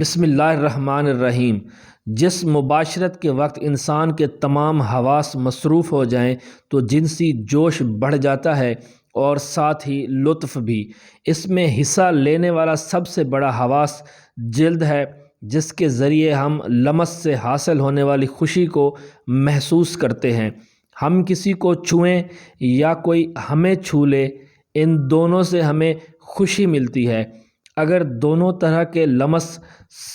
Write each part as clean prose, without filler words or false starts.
بسم اللہ الرحمن الرحیم۔ جس مباشرت کے وقت انسان کے تمام حواس مصروف ہو جائیں تو جنسی جوش بڑھ جاتا ہے اور ساتھ ہی لطف بھی۔ اس میں حصہ لینے والا سب سے بڑا حواس جلد ہے، جس کے ذریعے ہم لمس سے حاصل ہونے والی خوشی کو محسوس کرتے ہیں۔ ہم کسی کو چھوئیں یا کوئی ہمیں چھو لے، ان دونوں سے ہمیں خوشی ملتی ہے۔ اگر دونوں طرح کے لمس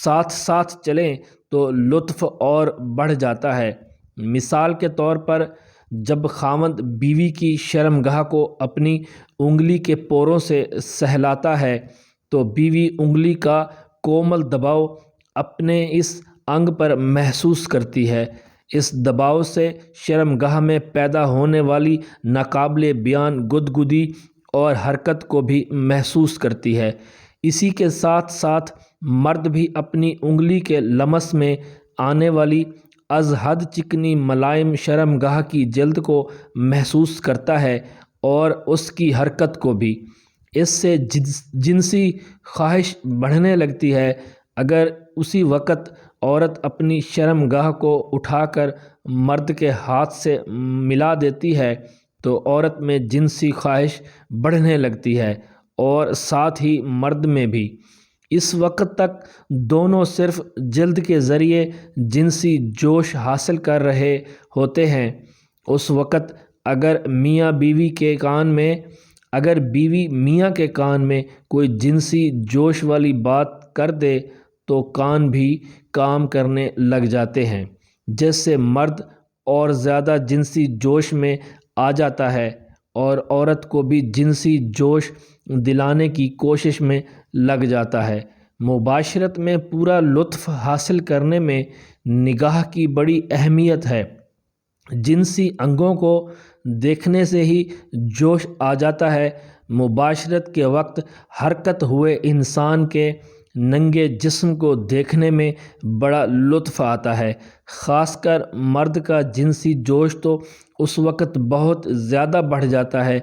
ساتھ ساتھ چلیں تو لطف اور بڑھ جاتا ہے۔ مثال کے طور پر، جب خاوند بیوی کی شرمگاہ کو اپنی انگلی کے پوروں سے سہلاتا ہے تو بیوی انگلی کا کومل دباؤ اپنے اس انگ پر محسوس کرتی ہے۔ اس دباؤ سے شرمگاہ میں پیدا ہونے والی ناقابل بیان گدگدی اور حرکت کو بھی محسوس کرتی ہے۔ اسی کے ساتھ ساتھ مرد بھی اپنی انگلی کے لمس میں آنے والی از حد چکنی ملائم شرمگاہ کی جلد کو محسوس کرتا ہے اور اس کی حرکت کو بھی۔ اس سے جنسی خواہش بڑھنے لگتی ہے۔ اگر اسی وقت عورت اپنی شرمگاہ کو اٹھا کر مرد کے ہاتھ سے ملا دیتی ہے تو عورت میں جنسی خواہش بڑھنے لگتی ہے اور ساتھ ہی مرد میں بھی۔ اس وقت تک دونوں صرف جلد کے ذریعے جنسی جوش حاصل کر رہے ہوتے ہیں۔ اس وقت اگر بیوی میاں کے کان میں کوئی جنسی جوش والی بات کر دے تو کان بھی کام کرنے لگ جاتے ہیں، جس سے مرد اور زیادہ جنسی جوش میں آ جاتا ہے اور عورت کو بھی جنسی جوش دلانے کی کوشش میں لگ جاتا ہے۔ مباشرت میں پورا لطف حاصل کرنے میں نگاہ کی بڑی اہمیت ہے۔ جنسی انگوں کو دیکھنے سے ہی جوش آ جاتا ہے۔ مباشرت کے وقت حرکت ہوئے انسان کے ننگے جسم کو دیکھنے میں بڑا لطف آتا ہے۔ خاص کر مرد کا جنسی جوش تو اس وقت بہت زیادہ بڑھ جاتا ہے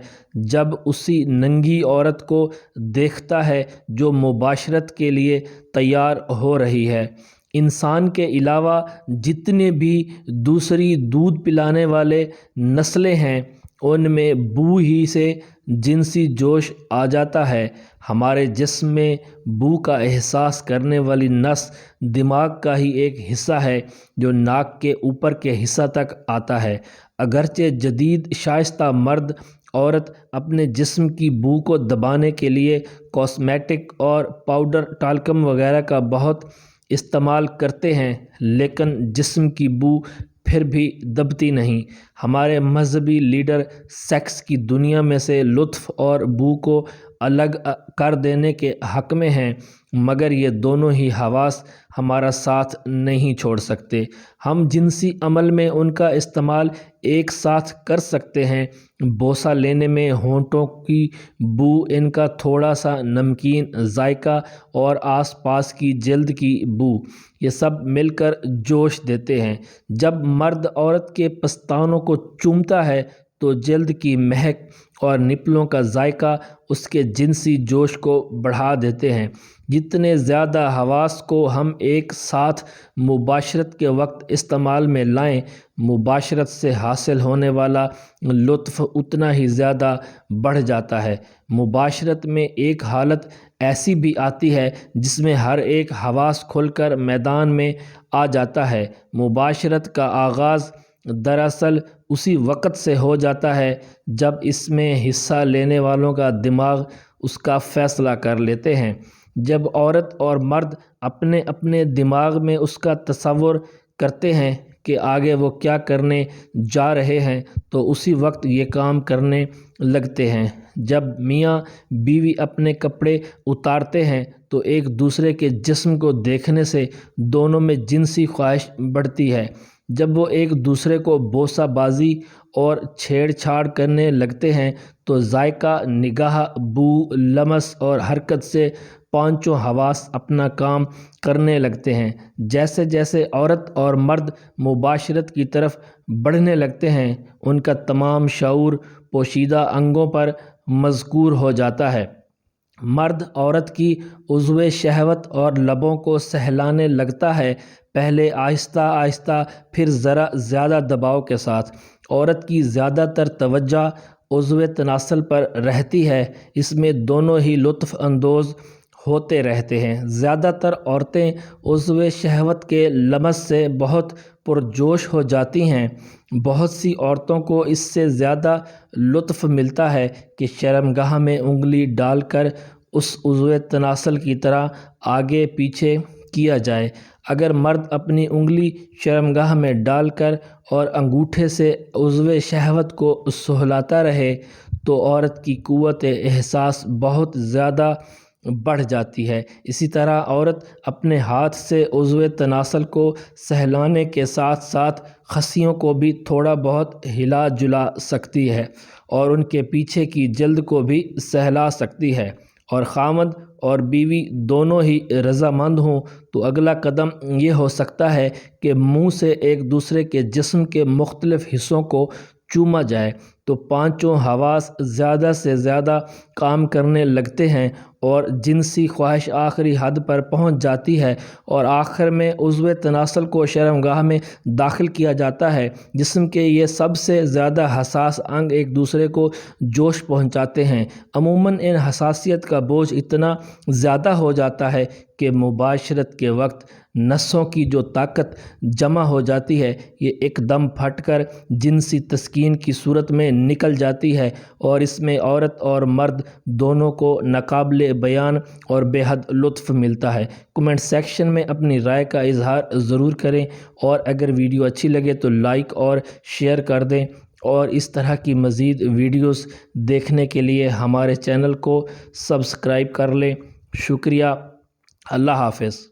جب اسی ننگی عورت کو دیکھتا ہے جو مباشرت کے لیے تیار ہو رہی ہے۔ انسان کے علاوہ جتنے بھی دوسری دودھ پلانے والے نسلیں ہیں، ان میں بو ہی سے جنسی جوش آ جاتا ہے۔ ہمارے جسم میں بو کا احساس کرنے والی نس دماغ کا ہی ایک حصہ ہے جو ناک کے اوپر کے حصہ تک آتا ہے۔ اگرچہ جدید شائستہ مرد عورت اپنے جسم کی بو کو دبانے کے لیے کاسمیٹک اور پاؤڈر ٹالکم وغیرہ کا بہت استعمال کرتے ہیں، لیکن جسم کی بو پھر بھی دبتی نہیں۔ ہمارے مذہبی لیڈر سیکس کی دنیا میں سے لطف اور بو کو الگ کر دینے کے حق میں ہیں، مگر یہ دونوں ہی حواس ہمارا ساتھ نہیں چھوڑ سکتے۔ ہم جنسی عمل میں ان کا استعمال ایک ساتھ کر سکتے ہیں۔ بوسہ لینے میں ہونٹوں کی بو، ان کا تھوڑا سا نمکین ذائقہ اور آس پاس کی جلد کی بو، یہ سب مل کر جوش دیتے ہیں۔ جب مرد عورت کے پستانوں کو چومتا ہے تو جلد کی مہک اور نپلوں کا ذائقہ اس کے جنسی جوش کو بڑھا دیتے ہیں۔ جتنے زیادہ حواس کو ہم ایک ساتھ مباشرت کے وقت استعمال میں لائیں، مباشرت سے حاصل ہونے والا لطف اتنا ہی زیادہ بڑھ جاتا ہے۔ مباشرت میں ایک حالت ایسی بھی آتی ہے جس میں ہر ایک حواس کھل کر میدان میں آ جاتا ہے۔ مباشرت کا آغاز دراصل اسی وقت سے ہو جاتا ہے جب اس میں حصہ لینے والوں کا دماغ اس کا فیصلہ کر لیتے ہیں۔ جب عورت اور مرد اپنے اپنے دماغ میں اس کا تصور کرتے ہیں کہ آگے وہ کیا کرنے جا رہے ہیں تو اسی وقت یہ کام کرنے لگتے ہیں۔ جب میاں بیوی اپنے کپڑے اتارتے ہیں تو ایک دوسرے کے جسم کو دیکھنے سے دونوں میں جنسی خواہش بڑھتی ہے۔ جب وہ ایک دوسرے کو بوسہ بازی اور چھیڑ چھاڑ کرنے لگتے ہیں تو ذائقہ، نگاہ، بو، لمس اور حرکت سے پانچوں حواس اپنا کام کرنے لگتے ہیں۔ جیسے جیسے عورت اور مرد مباشرت کی طرف بڑھنے لگتے ہیں، ان کا تمام شعور پوشیدہ انگوں پر مذکور ہو جاتا ہے۔ مرد عورت کی عضو شہوت اور لبوں کو سہلانے لگتا ہے، پہلے آہستہ آہستہ پھر ذرا زیادہ دباؤ کے ساتھ۔ عورت کی زیادہ تر توجہ عضو تناسل پر رہتی ہے، اس میں دونوں ہی لطف اندوز ہوتے رہتے ہیں۔ زیادہ تر عورتیں عضو شہوت کے لمس سے بہت پرجوش ہو جاتی ہیں۔ بہت سی عورتوں کو اس سے زیادہ لطف ملتا ہے کہ شرمگاہ میں انگلی ڈال کر اس عضو تناسل کی طرح آگے پیچھے کیا جائے۔ اگر مرد اپنی انگلی شرمگاہ میں ڈال کر اور انگوٹھے سے عضو شہوت کو سہلاتا رہے تو عورت کی قوت احساس بہت زیادہ بڑھ جاتی ہے۔ اسی طرح عورت اپنے ہاتھ سے عضو تناسل کو سہلانے کے ساتھ ساتھ خصیوں کو بھی تھوڑا بہت ہلا جلا سکتی ہے اور ان کے پیچھے کی جلد کو بھی سہلا سکتی ہے۔ اور خاوند اور بیوی دونوں ہی رضامند ہوں تو اگلا قدم یہ ہو سکتا ہے کہ منہ سے ایک دوسرے کے جسم کے مختلف حصوں کو چوما جائے، تو پانچوں حواس زیادہ سے زیادہ کام کرنے لگتے ہیں اور جنسی خواہش آخری حد پر پہنچ جاتی ہے، اور آخر میں عضو تناسل کو شرمگاہ میں داخل کیا جاتا ہے۔ جسم کے یہ سب سے زیادہ حساس انگ ایک دوسرے کو جوش پہنچاتے ہیں۔ عموماً ان حساسیت کا بوجھ اتنا زیادہ ہو جاتا ہے کہ مباشرت کے وقت نسوں کی جو طاقت جمع ہو جاتی ہے یہ ایک دم پھٹ کر جنسی تسکین کی صورت میں نکل جاتی ہے، اور اس میں عورت اور مرد دونوں کو ناقابل بیان اور بے حد لطف ملتا ہے۔ کمنٹ سیکشن میں اپنی رائے کا اظہار ضرور کریں، اور اگر ویڈیو اچھی لگے تو لائک اور شیئر کر دیں، اور اس طرح کی مزید ویڈیوز دیکھنے کے لیے ہمارے چینل کو سبسکرائب کر لیں۔ شکریہ۔ اللہ حافظ۔